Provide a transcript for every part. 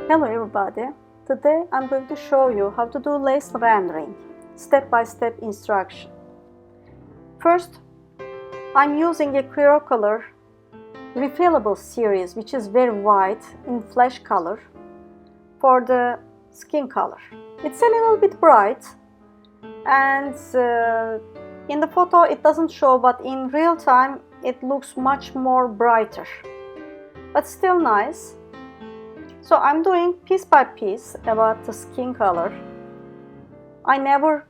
Hello everybody, today I'm going to show you how to do lace rendering, step-by-step instruction. First, I'm using a Color refillable series which is very white in flesh color for the skin color. It's a little bit bright and in the photo it doesn't show, but in real time it looks much more brighter, but still nice. So I'm doing piece by piece about the skin color. I never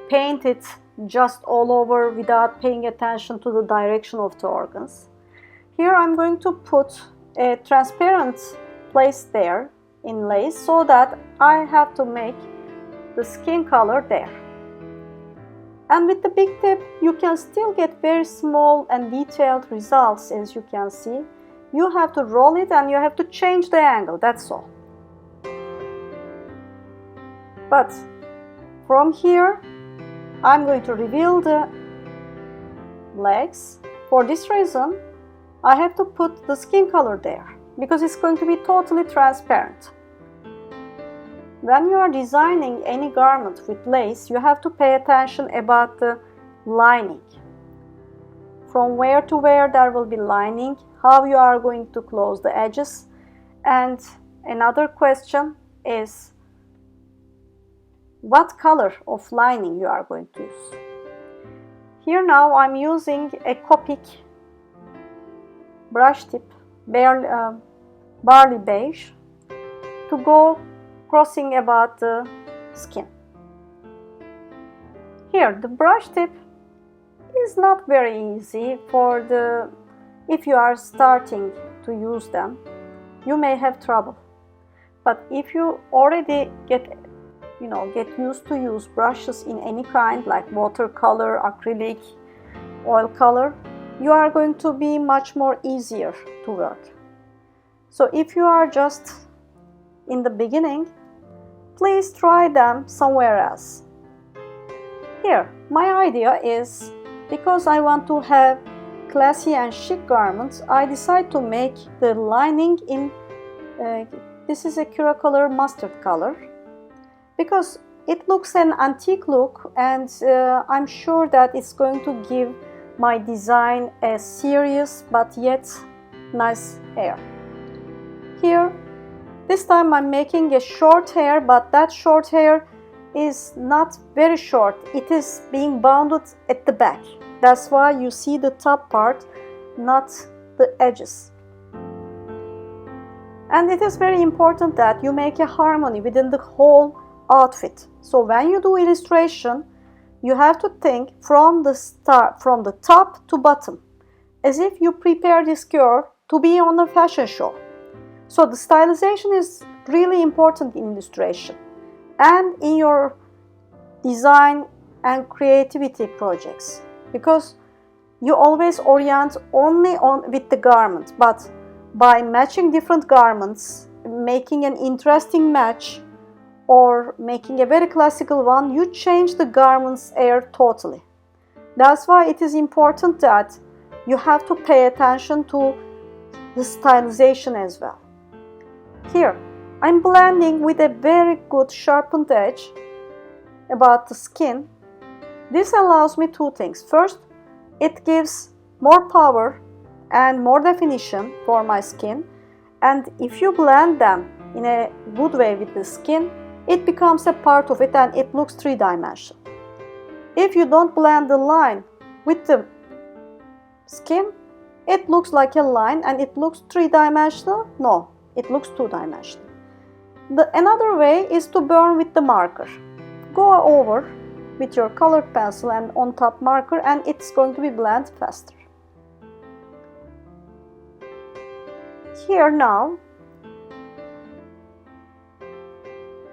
paint it just all over without paying attention to the direction of the organs. Here I'm going to put a transparent place there in lace so that I have to make the skin color there. And with the big tip you can still get very small and detailed results, as you can see. You have to roll it and you have to change the angle, that's all. But from here, I'm going to reveal the legs. For this reason, I have to put the skin color there because it's going to be totally transparent. When you are designing any garment with lace, you have to pay attention about the lining. From where to where there will be lining, how you are going to close the edges. And another question is what color of lining you are going to use. Here now I'm using a Copic brush tip, barley beige, to go crossing about the skin. Here the brush tip is not very easy if you are starting to use them, you may have trouble. But if you already get used to use brushes in any kind, like watercolor, acrylic, oil color, you are going to be much more easier to work. So if you are just in the beginning, please try them somewhere else. Here, my idea is, because I want to have classy and chic garments, I decide to make the lining in, this is a Color mustard color, because it looks an antique look, and I'm sure that it's going to give my design a serious but yet nice air. Here, this time I'm making a short hair, but that short hair is not very short, it is being bounded at the back. That's why you see the top part, not the edges. And it is very important that you make a harmony within the whole outfit. So when you do illustration, you have to think from the top to bottom, as if you prepare this girl to be on a fashion show. So the stylization is really important in illustration and in your design and creativity projects, because you always orient only with the garment, but by matching different garments, making an interesting match or making a very classical one, you change the garment's air totally. That's why it is important that you have to pay attention to the stylization as well. Here, I'm blending with a very good sharpened edge about the skin. This allows me two things. First, it gives more power and more definition for my skin, and if you blend them in a good way with the skin, it becomes a part of it and it looks three-dimensional. If you don't blend the line with the skin, it looks like a line and it looks three-dimensional. No, it looks two-dimensional. Another way is to burn with the marker. Go over with your colored pencil and on top marker, and it's going to be blended faster. Here now,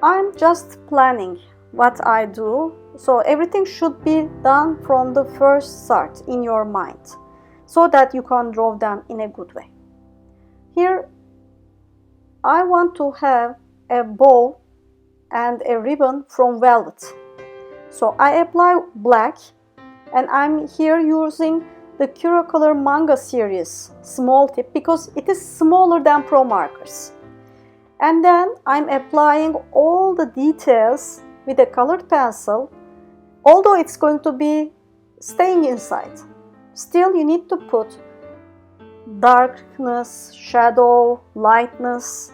I'm just planning what I do, so everything should be done from the first start in your mind, so that you can draw them in a good way. Here, I want to have a bow and a ribbon from velvet. So I apply black, and I'm here using the Color Manga series small tip because it is smaller than Pro markers. And then I'm applying all the details with a colored pencil, although it's going to be staying inside. Still, you need to put darkness, shadow, lightness,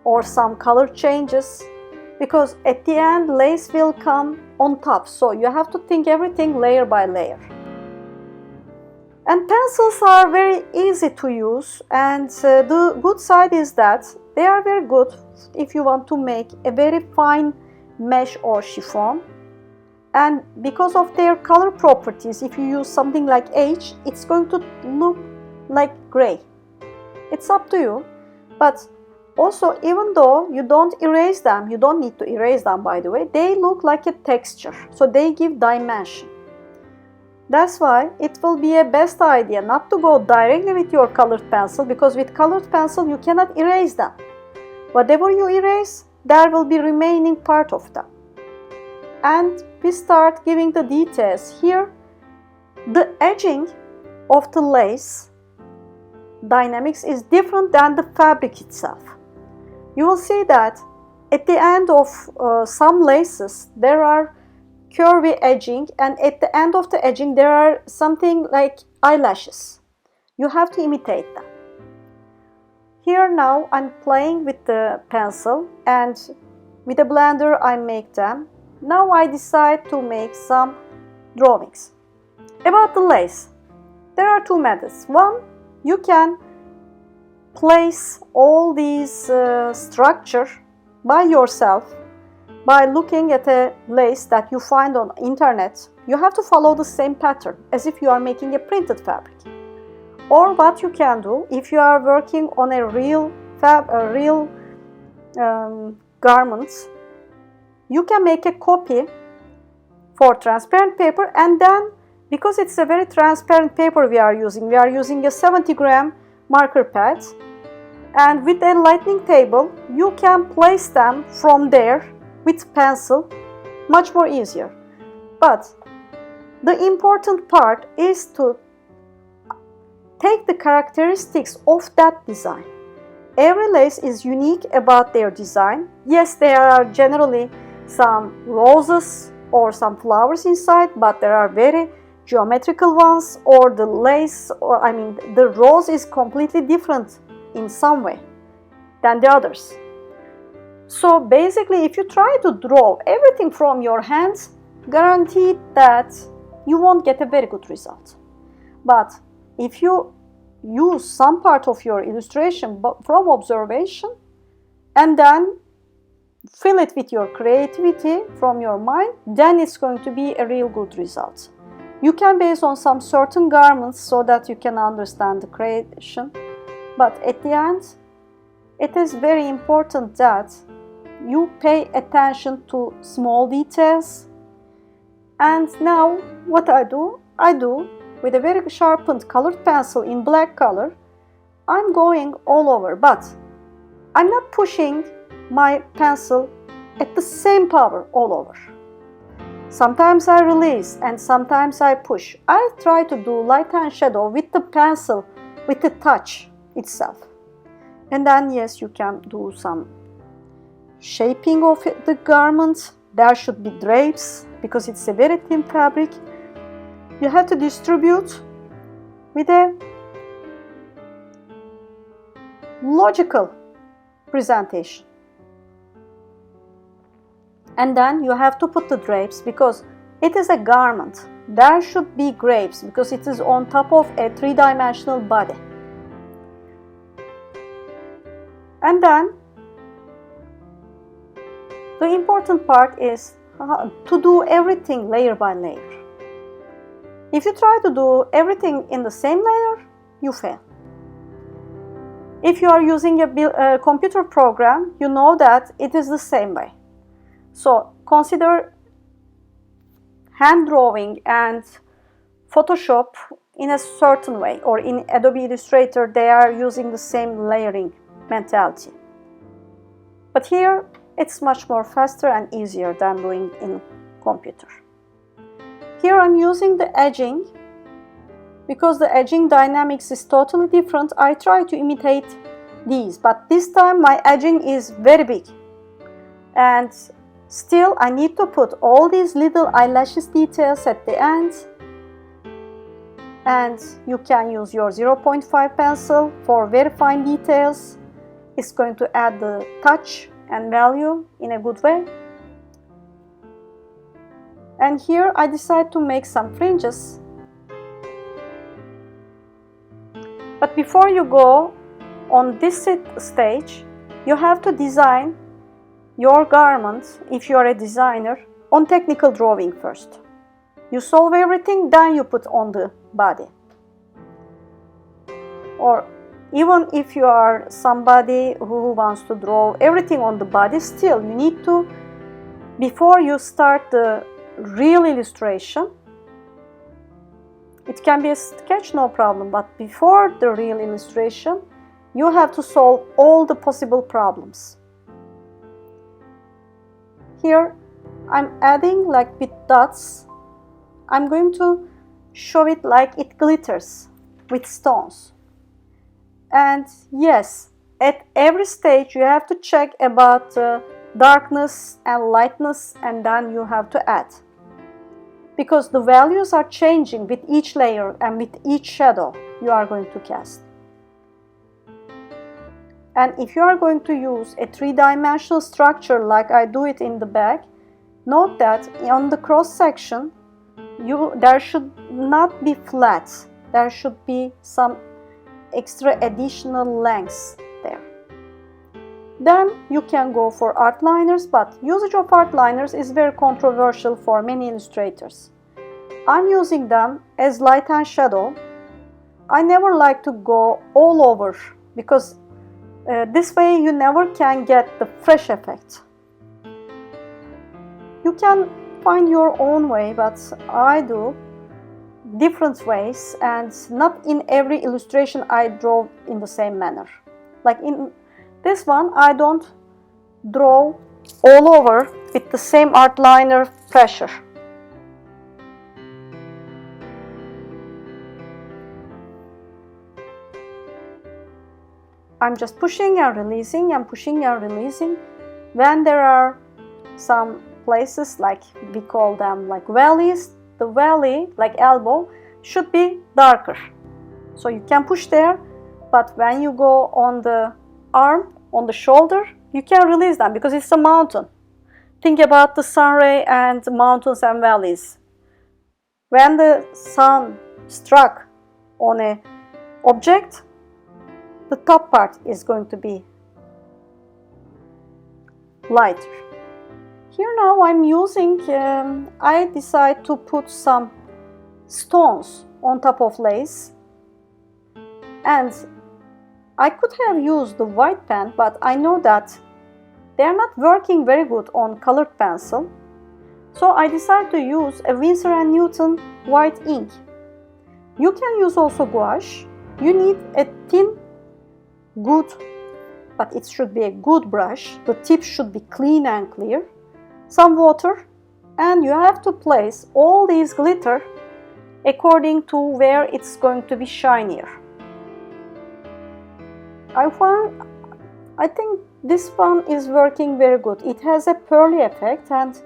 or some color changes, because at the end lace will come on top, so you have to think everything layer by layer. And pencils are very easy to use, and the good side is that they are very good if you want to make a very fine mesh or chiffon. And because of their color properties, if you use something like H, it's going to look like gray. It's up to you. But also, even though you don't erase them, you don't need to erase them, by the way, they look like a texture, so they give dimension. That's why it will be a best idea not to go directly with your colored pencil, because with colored pencil you cannot erase them. Whatever you erase, there will be remaining part of them. And we start giving the details. Here, the edging of the lace dynamics is different than the fabric itself. You will see that at the end of some laces there are curvy edging, and at the end of the edging there are something like eyelashes. You have to imitate them. Here now I'm playing with the pencil, and with a blender I make them. Now I decide to make some drawings. About the lace, there are two methods. One, you can place all these structure by yourself by looking at a lace that you find on internet. You have to follow the same pattern as if you are making a printed fabric. Or what you can do, if you are working on a real garment, you can make a copy for transparent paper, and then, because it's a very transparent paper we are using a 70-gram marker pad, and with a lightning table you can place them from there with pencil, much more easier. But the important part is to take the characteristics of that design. Every lace is unique about their design. Yes, there are generally some roses or some flowers inside, but there are very geometrical ones, or the lace, or the rose is completely different in some way than the others. So basically, if you try to draw everything from your hands, guaranteed that you won't get a very good result. But if you use some part of your illustration from observation and then fill it with your creativity from your mind, then it's going to be a real good result. You can base on some certain garments so that you can understand the creation, but at the end, it is very important that you pay attention to small details. And now what I do with a very sharpened colored pencil in black color, I'm going all over, but I'm not pushing my pencil at the same power all over. Sometimes I release and sometimes I push. I try to do light and shadow with the pencil, with the touch itself. And then yes, you can do some shaping of the garment. There should be drapes because it's a very thin fabric. You have to distribute with a logical presentation. And then you have to put the drapes because it is a garment. There should be drapes because it is on top of a three-dimensional body. And then the important part is to do everything layer by layer. If you try to do everything in the same layer, you fail. If you are using a computer program, you know that it is the same way. So consider hand drawing and Photoshop in a certain way, or in Adobe Illustrator they are using the same layering mentality. But here it's much more faster and easier than doing in computer. Here I'm using the edging. Because the edging dynamics is totally different, I try to imitate these, but this time my edging is very big, and still I need to put all these little eyelashes details at the end. And you can use your 0.5 pencil for very fine details. It's going to add the touch and value in a good way. And here I decide to make some fringes. But before you go on this stage, you have to design your garment, if you are a designer, on technical drawing first. You solve everything, then you put on the body. Or even if you are somebody who wants to draw everything on the body, still you need to, before you start the real illustration, it can be a sketch, no problem, but before the real illustration, you have to solve all the possible problems. Here I'm adding like with dots. I'm going to show it like it glitters with stones. And yes, at every stage you have to check about darkness and lightness, and then you have to add. Because the values are changing with each layer and with each shadow you are going to cast. And if you are going to use a three-dimensional structure like I do it in the bag, note that on the cross section, there should not be flat. There should be some extra additional lengths there. Then you can go for art liners, but usage of art liners is very controversial for many illustrators. I'm using them as light and shadow. I never like to go all over because this way you never can get the fresh effect. You can find your own way, but I do different ways, and not in every illustration I draw in the same manner. Like in this one, I don't draw all over with the same art liner pressure. I'm just pushing and releasing and pushing and releasing. When there are some places, like we call them like valleys, the valley, like elbow, should be darker. So you can push there, but when you go on the arm, on the shoulder, you can release them because it's a mountain. Think about the sun ray and mountains and valleys. When the sun struck on an object, the top part is going to be lighter. Here now I'm using, I decide to put some stones on top of lace, and I could have used the white pen, but I know that they are not working very good on colored pencil, so I decided to use a Winsor & Newton white ink. You can use also gouache. You need a thin, good, but it should be a good brush. The tip should be clean and clear. Some water, and you have to place all these glitter according to where it's going to be shinier. I think this one is working very good. It has a pearly effect and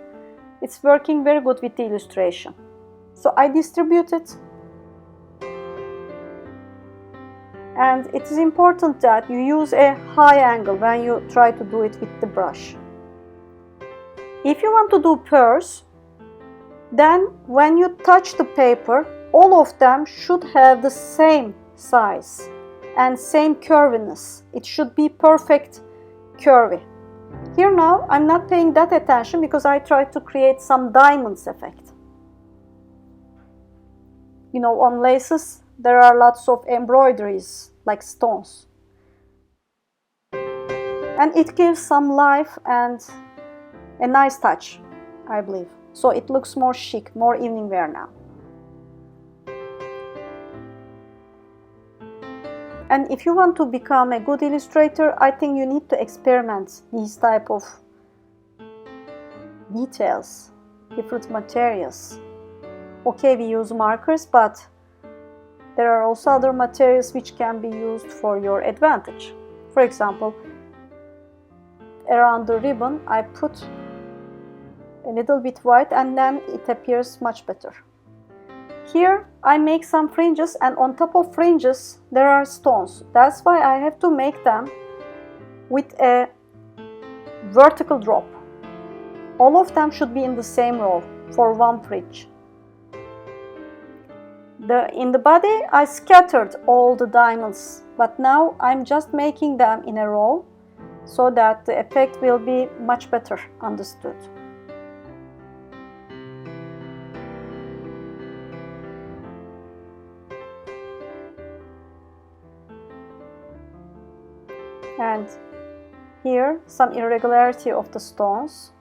it's working very good with the illustration. So I distribute it. And it is important that you use a high angle when you try to do it with the brush. If you want to do purrs, then when you touch the paper, all of them should have the same size and same curviness. It should be perfect curvy. Here now, I'm not paying that attention because I try to create some diamonds effect. You know, on laces, there are lots of embroideries, like stones. And it gives some life and a nice touch, I believe. So it looks more chic, more evening wear now. And if you want to become a good illustrator, I think you need to experiment these type of details, different materials. Okay, we use markers, but there are also other materials which can be used for your advantage. For example, around the ribbon I put a little bit white and then it appears much better. Here I make some fringes, and on top of fringes there are stones. That's why I have to make them with a vertical drop. All of them should be in the same row for one fringe. In the body I scattered all the diamonds, but now I'm just making them in a row so that the effect will be much better understood. And here some irregularity of the stones,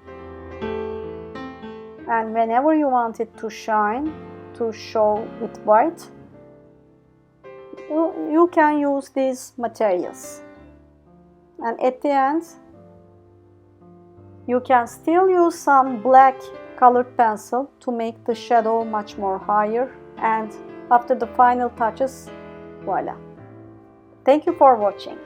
and whenever you want it to shine, to show with white, you can use these materials. And at the end you can still use some black colored pencil to make the shadow much more higher, and after the final touches, voila. Thank you for watching.